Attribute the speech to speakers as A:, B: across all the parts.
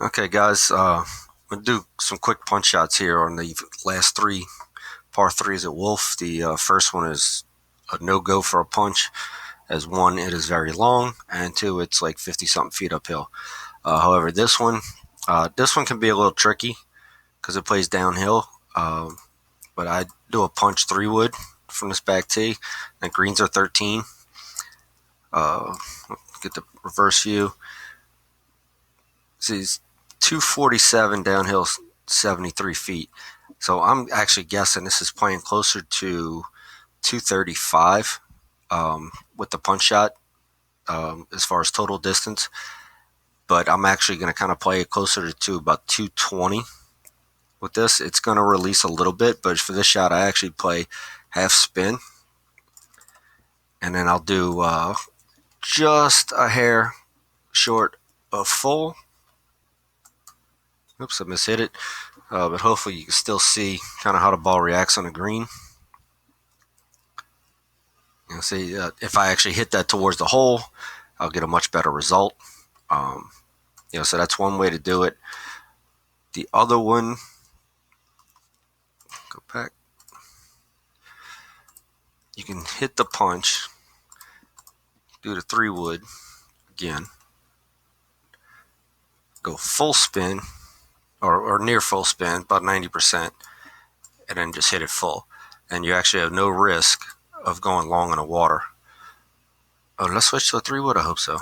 A: Okay, guys, I'm gonna do some quick punch shots here on the last three par threes at Wolf. The first one is a no go for a punch, as one, it is very long, and two, it's like 50 something feet uphill. However, this one can be a little tricky because it plays downhill. But I do a punch three wood from this back tee. The greens are 13. Uh, get the reverse view. See, it's 247 downhill, 73 feet. So I'm actually guessing this is playing closer to 235 with the punch shot as far as total distance. But I'm actually going to kind of play it closer to about 220 with this. It's going to release a little bit, but for this shot, I actually play half spin. And then I'll do just a hair short of full. Oops, I mishit it. But hopefully you can still see kind of how the ball reacts on the green. See, if I actually hit that towards the hole, I'll get a much better result. So that's one way to do it. The other one, go back. You can hit the punch, do the three wood again, go full spin or near full spin, about 90%, and then just hit it full. And you actually have no risk of going long in the water. Oh, let's switch to a three wood. I hope so.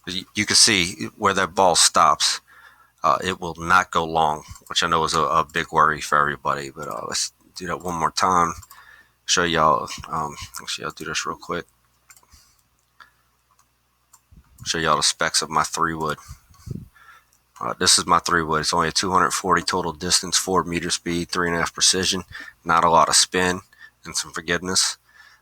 A: You can see where that ball stops. It will not go long, which I know is a big worry for everybody. But let's do that one more time. Show y'all. Actually, I'll do this real quick. Show y'all the specs of my three wood. This is my three wood. It's only a 240 total distance, 4 meter speed, 3.5 precision. Not a lot of spin and some forgiveness.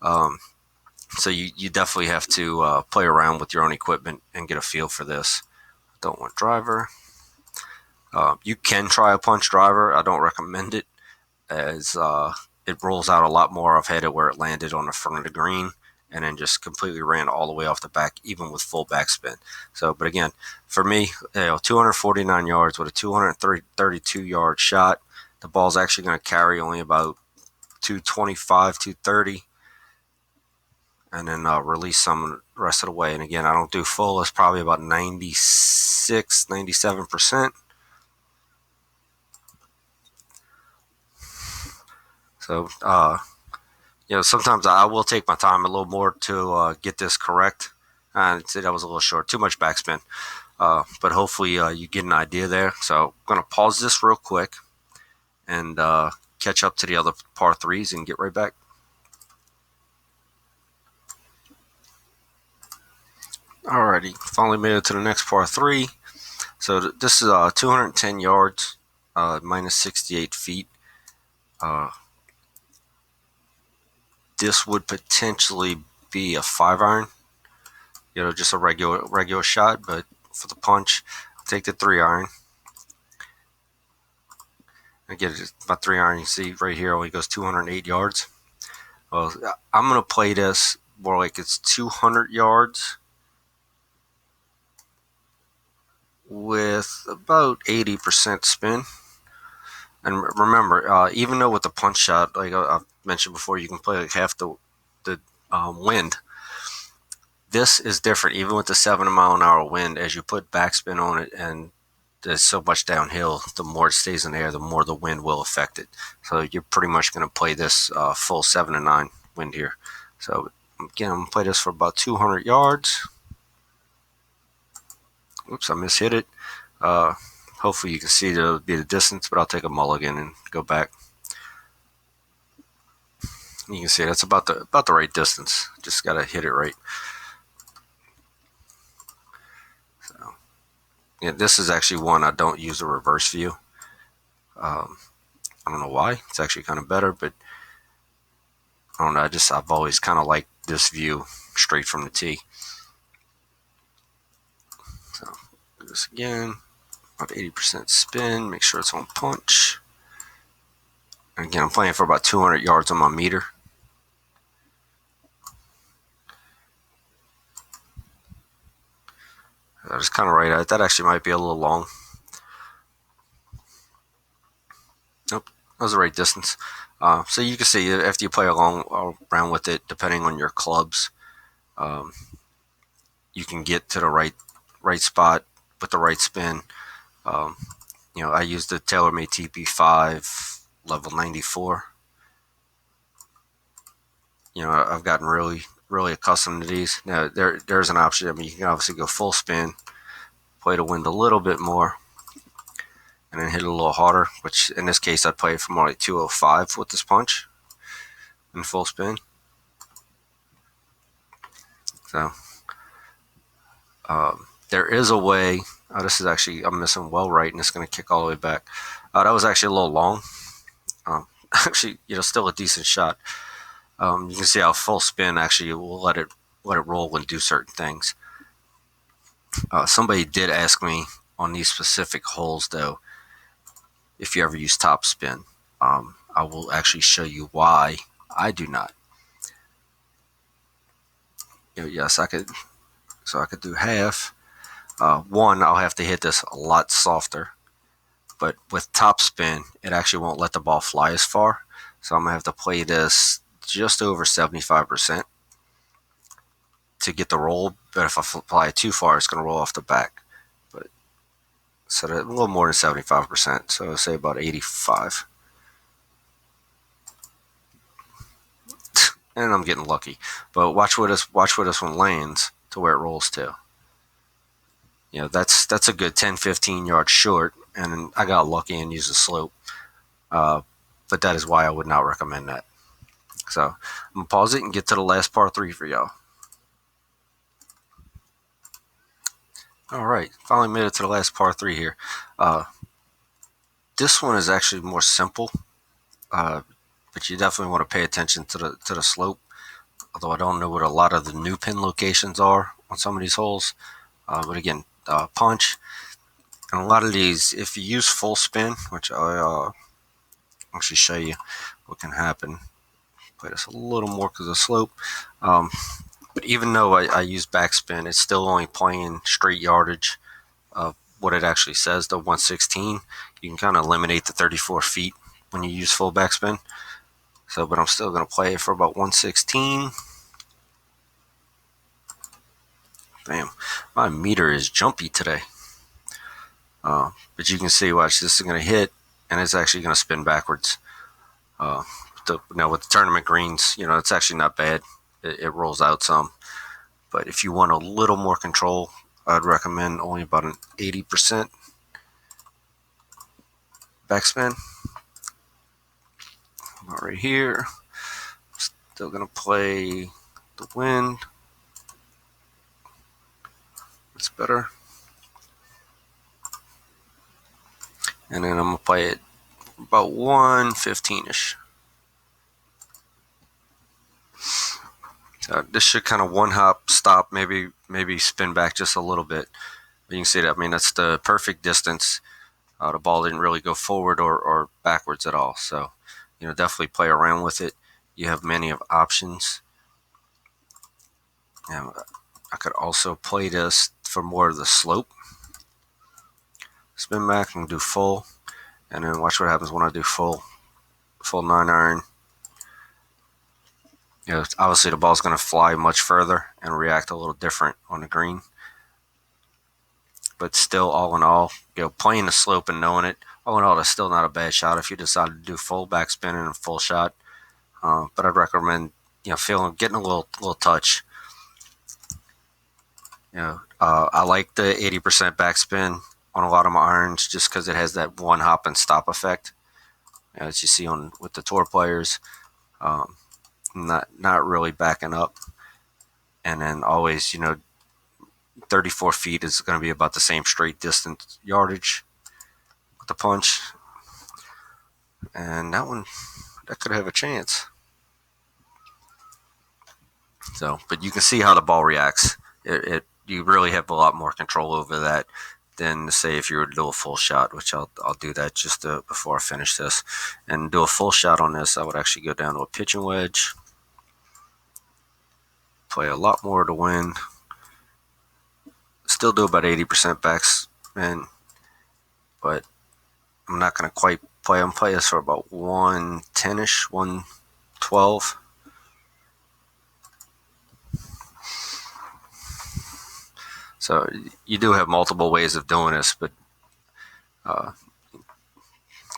A: So you definitely have to play around with your own equipment and get a feel for this. Don't want driver. You can try a punch driver. I don't recommend it, as it rolls out a lot more. I've had it where it landed on the front of the green and then just completely ran all the way off the back, even with full backspin. So, but again, for me, 249 yards with a 232 yard shot. The ball's actually going to carry only about 225, 230, and then release some the rest of the way. And again, I don't do full. It's probably about 96, 97%. So, sometimes I will take my time a little more to get this correct. I'd say that was a little short, too much backspin. But hopefully you get an idea there. So I'm going to pause this real quick and catch up to the other par threes and get right back. Alrighty, finally made it to the next par three. So this is 210 yards, minus 68 feet. This would potentially be a 5-iron, just a regular shot. But for the punch, I'll take the 3-iron. Again, my 3-iron, you see right here, only goes 208 yards. Well, I'm going to play this more like it's 200 yards with about 80% spin. And remember, even though with the punch shot, like I've mentioned before, you can play like half the wind. This is different, even with the 7 mile an hour wind. As you put backspin on it, and there's so much downhill, the more it stays in the air, the more the wind will affect it. So you're pretty much going to play this full 7 to 9 wind here. So again, I'm going to play this for about 200 yards. Oops, I mishit it. Hopefully you can see the distance, but I'll take a mulligan and go back. You can see that's about the right distance. Just got to hit it right. So, yeah, this is actually one I don't use a reverse view. I don't know why. It's actually kind of better, but I don't know. I've always kind of liked this view straight from the tee. So do this again. About 80% spin. Make sure it's on punch. And again, I'm playing for about 200 yards on my meter. I was kind of right. That actually might be a little long. Nope, that was the right distance. So you can see after you play along around with it, depending on your clubs, um, you can get to the right spot with the right spin. Um, I used the TaylorMade TP5 level 94. I've gotten really accustomed to these. Now there's an option. I mean, you can obviously go full spin, play the wind a little bit more, and then hit it a little harder. Which in this case, I'd play it for more like 205 with this punch in full spin. So there is a way. Oh, this is actually I'm missing well right, and it's going to kick all the way back. That was actually a little long. Actually, still a decent shot. You can see how full spin actually will let it roll and do certain things. Somebody did ask me on these specific holes though if you ever use top spin. I will actually show you why I do not. Yes, I could. So I could do half. One, I'll have to hit this a lot softer. But with top spin, it actually won't let the ball fly as far. So I'm going to have to play this just over 75% to get the roll. But if I fly it too far, it's going to roll off the back. But so that, a little more than 75%. So I'll say about 85. And I'm getting lucky. But watch where this one lands to where it rolls to. That's a good 10-15 yards short, and I got lucky and used a slope. But that is why I would not recommend that. So I'm gonna pause it and get to the last par 3 for y'all. All right, finally made it to the last par 3 here. This one is actually more simple, but you definitely want to pay attention to the slope. Although I don't know what a lot of the new pin locations are on some of these holes. But again, punch. And a lot of these, if you use full spin, which I actually show you what can happen. Play this a little more because of slope. But even though I use backspin, it's still only playing straight yardage of what it actually says, the 116. You can kind of eliminate the 34 feet when you use full backspin. So, but I'm still going to play it for about 116. Damn, my meter is jumpy today. But you can see, watch, this is going to hit, and it's actually going to spin backwards. Now with the tournament greens, it's actually not bad. It rolls out some. But if you want a little more control, I'd recommend only about an 80% backspin. About right here. Still going to play the wind. It's better. And then I'm going to play it about 115-ish. This should kind of one hop, stop, maybe spin back just a little bit. But you can see that. I mean, that's the perfect distance. The ball didn't really go forward or backwards at all. So, definitely play around with it. You have many of options. I could also play this for more of the slope. Spin back and do full. And then watch what happens when I do full 9-iron. Obviously the ball's going to fly much further and react a little different on the green. But still, all in all, playing the slope and knowing it, all in all, that's still not a bad shot if you decide to do full backspin and a full shot. But I'd recommend, getting a little touch. I like the 80% backspin on a lot of my irons just because it has that one hop and stop effect, as you see with the tour players. Not really backing up, and then always 34 feet is going to be about the same straight distance yardage with the punch, and that could have a chance. So, but you can see how the ball reacts. You really have a lot more control over that than, say, if you were to do a full shot, which I'll do that just before I finish this. And do a full shot on this, I would actually go down to a pitching wedge, play a lot more of the wind, Still do about 80% backspin, but I'm not going to quite play. I'm playing this for about 110-ish, 112. So you do have multiple ways of doing this, but uh,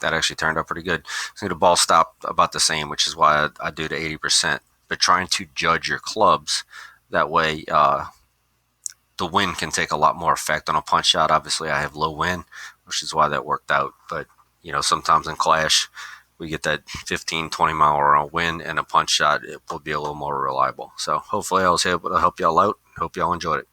A: that actually turned out pretty good. So the ball stopped about the same, which is why I do the 80%. But trying to judge your clubs, that way the wind can take a lot more effect on a punch shot. Obviously, I have low wind, which is why that worked out. But, sometimes in Clash, we get that 15, 20 mile per hour wind, and a punch shot, it will be a little more reliable. So hopefully I was able to help y'all out. Hope y'all enjoyed it.